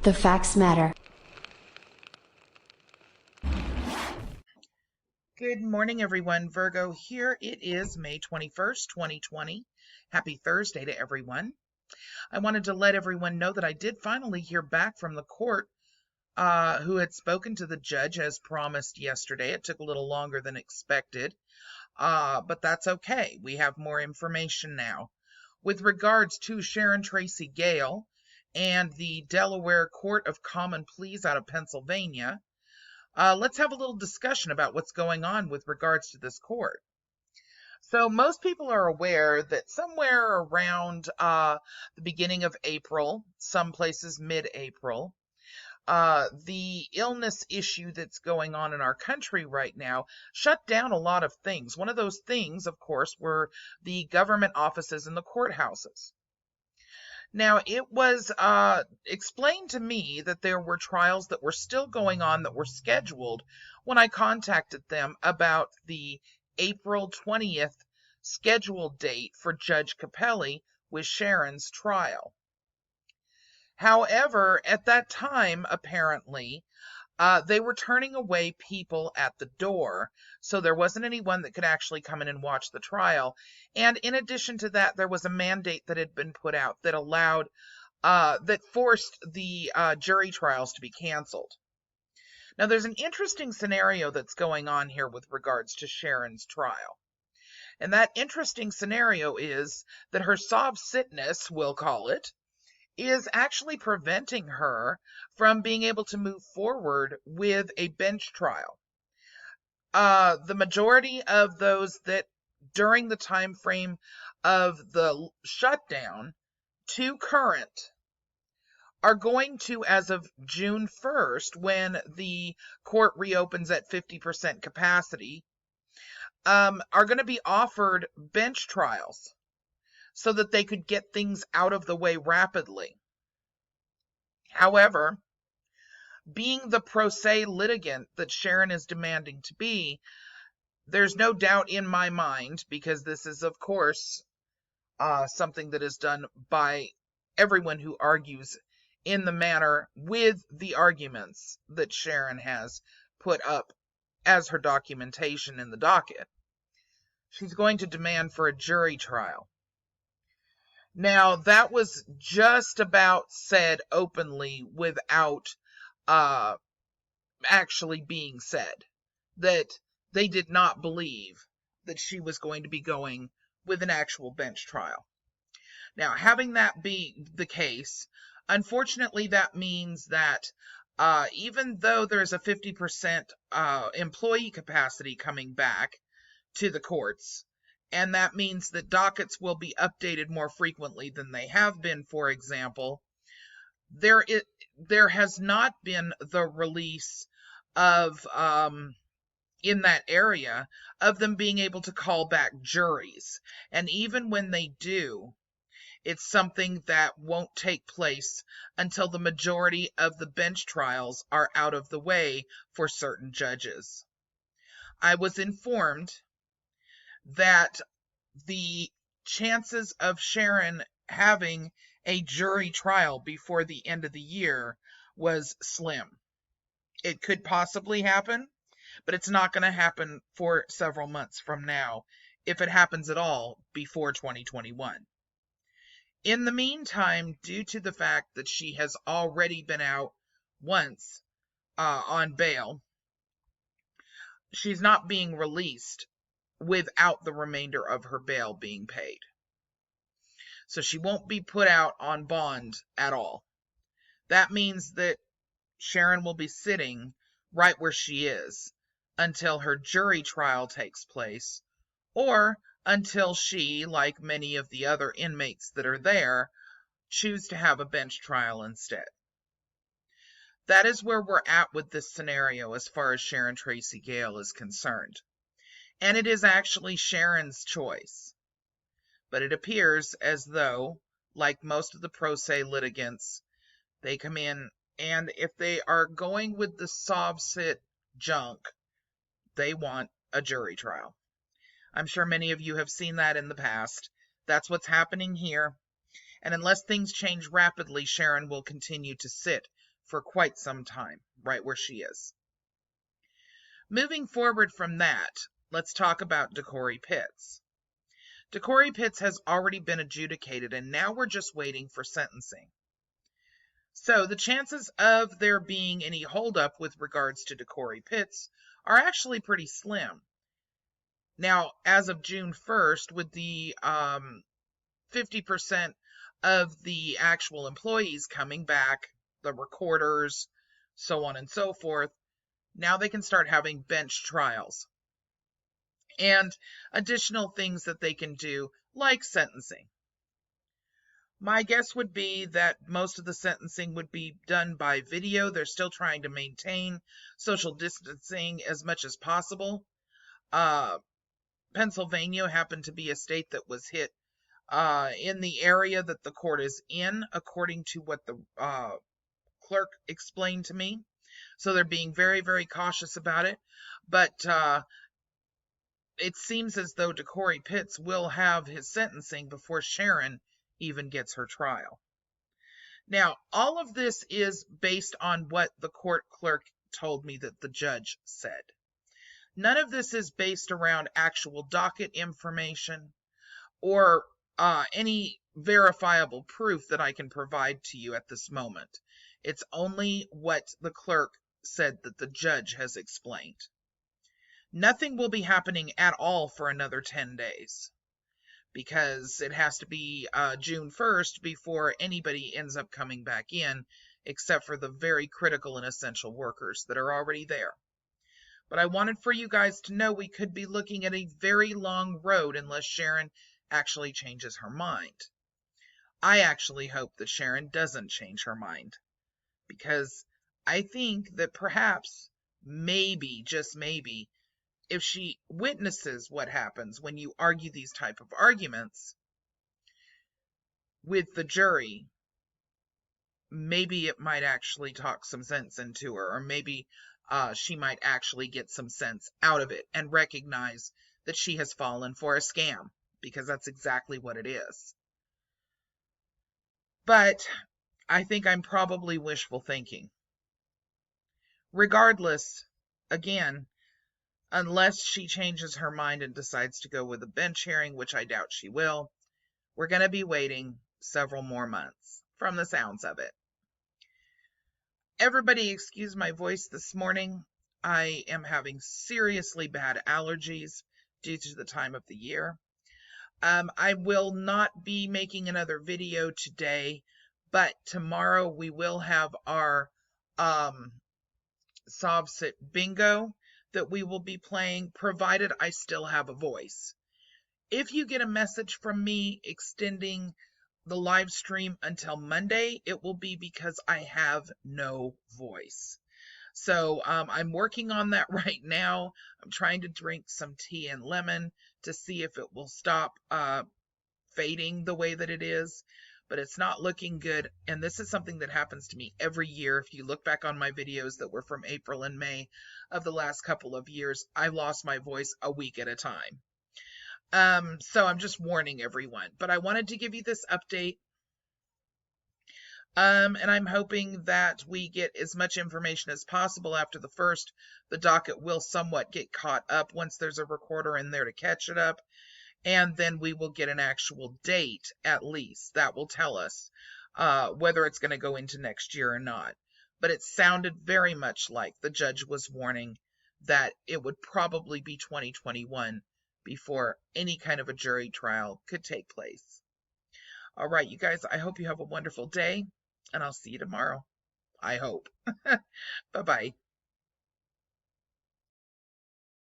The facts matter. Good morning, everyone. Virgo here. It is May 21st, 2020. Happy Thursday to everyone. I wanted to let everyone know that I did finally hear back from the court who had spoken to the judge as promised yesterday. It took a little longer than expected, but that's okay. We have more information now. With regards to Sharon Tracy Gale and the Delaware Court of Common Pleas out of Pennsylvania, let's have a little discussion about what's going on with regards to this court. So most people are aware that somewhere around the beginning of April, some places mid-April, the illness issue that's going on in our country right now shut down a lot of things. One of those things, of course, were the government offices and the courthouses. Now, it was explained to me that there were trials that were still going on that were scheduled when I contacted them about the April 20th scheduled date for Judge Capelli with Sharon's trial. However, at that time, apparently, they were turning away people at the door, so there wasn't anyone that could actually come in and watch the trial. And in addition to that, there was a mandate that had been put out that allowed, that forced the jury trials to be canceled. Now, there's an interesting scenario that's going on here with regards to Sharon's trial. And that interesting scenario is that her sob sickness, we'll call it, is actually preventing her from being able to move forward with a bench trial. The majority of those that during the time frame of the shutdown to current are going to, as of June 1st, when the court reopens at 50% capacity, are going to be offered bench trials so that they could get things out of the way rapidly. However, being the pro se litigant that Sharon is demanding to be, there's no doubt in my mind, because this is, of course, something that is done by everyone who argues in the manner with the arguments that Sharon has put up as her documentation in the docket. She's going to demand for a jury trial. Now, that was just about said openly without actually being said, that they did not believe that she was going to be going with an actual bench trial. Now, having that be the case, unfortunately, that means that even though there's a 50% employee capacity coming back to the courts, and that means that dockets will be updated more frequently than they have been, for example, there has not been the release of, in that area, of them being able to call back juries. And even when they do, it's something that won't take place until the majority of the bench trials are out of the way for certain judges. I was informed that the chances of Sharon having a jury trial before the end of the year was slim. It could possibly happen, but it's not going to happen for several months from now, if it happens at all before 2021. In the meantime, due to the fact that she has already been out once on bail, she's not being released without the remainder of her bail being paid. So she won't be put out on bond at all. That means that Sharon will be sitting right where she is until her jury trial takes place, or until she, like many of the other inmates that are there, choose to have a bench trial instead. That is where we're at with this scenario as far as Sharon Tracy Gale is concerned. And it is actually Sharon's choice. But it appears as though, like most of the pro se litigants, they come in, and if they are going with the sob sit junk, they want a jury trial. I'm sure many of you have seen that in the past. That's what's happening here. And unless things change rapidly, Sharon will continue to sit for quite some time, right where she is. Moving forward from that, let's talk about DeCorey Pitts. DeCorey Pitts has already been adjudicated, and now we're just waiting for sentencing. So the chances of there being any holdup with regards to DeCorey Pitts are actually pretty slim. Now, as of June 1st, with the 50% of the actual employees coming back, the recorders, so on and so forth, now they can start having bench trials and additional things that they can do, like sentencing. My guess would be that most of the sentencing would be done by video. They're still trying to maintain social distancing as much as possible. Pennsylvania happened to be a state that was hit in the area that the court is in, according to what the clerk explained to me. So they're being very, very cautious about it. But it seems as though DeCorey Pitts will have his sentencing before Sharon even gets her trial. Now, all of this is based on what the court clerk told me that the judge said. None of this is based around actual docket information or any verifiable proof that I can provide to you at this moment. It's only what the clerk said that the judge has explained. Nothing will be happening at all for another 10 days because it has to be June 1st before anybody ends up coming back in, except for the very critical and essential workers that are already there. But I wanted for you guys to know we could be looking at a very long road unless Sharon actually changes her mind. I actually hope that Sharon doesn't change her mind, because I think that perhaps, maybe, just maybe, if she witnesses what happens when you argue these type of arguments with the jury, maybe it might actually talk some sense into her, or maybe she might actually get some sense out of it and recognize that she has fallen for a scam, because that's exactly what it is. But I think I'm probably wishful thinking. Regardless, again, unless she changes her mind and decides to go with a bench hearing, which I doubt she will, we're going to be waiting several more months, from the sounds of it. Everybody excuse my voice this morning. I am having seriously bad allergies due to the time of the year. I will not be making another video today, but tomorrow we will have our Sovsit bingo that we will be playing, provided I still have a voice. If you get a message from me extending the live stream until Monday, it will be because I have no voice. So I'm working on that right now. I'm trying to drink some tea and lemon to see if it will stop fading the way that it is, but it's not looking good. And this is something that happens to me every year. If you look back on my videos that were from April and May of the last couple of years, I lost my voice a week at a time. So I'm just warning everyone, but I wanted to give you this update. And I'm hoping that we get as much information as possible after the first. The docket will somewhat get caught up once there's a recorder in there to catch it up. And then we will get an actual date, at least. That will tell us whether it's going to go into next year or not. But it sounded very much like the judge was warning that it would probably be 2021 before any kind of a jury trial could take place. All right, you guys, I hope you have a wonderful day, and I'll see you tomorrow. I hope. Bye-bye.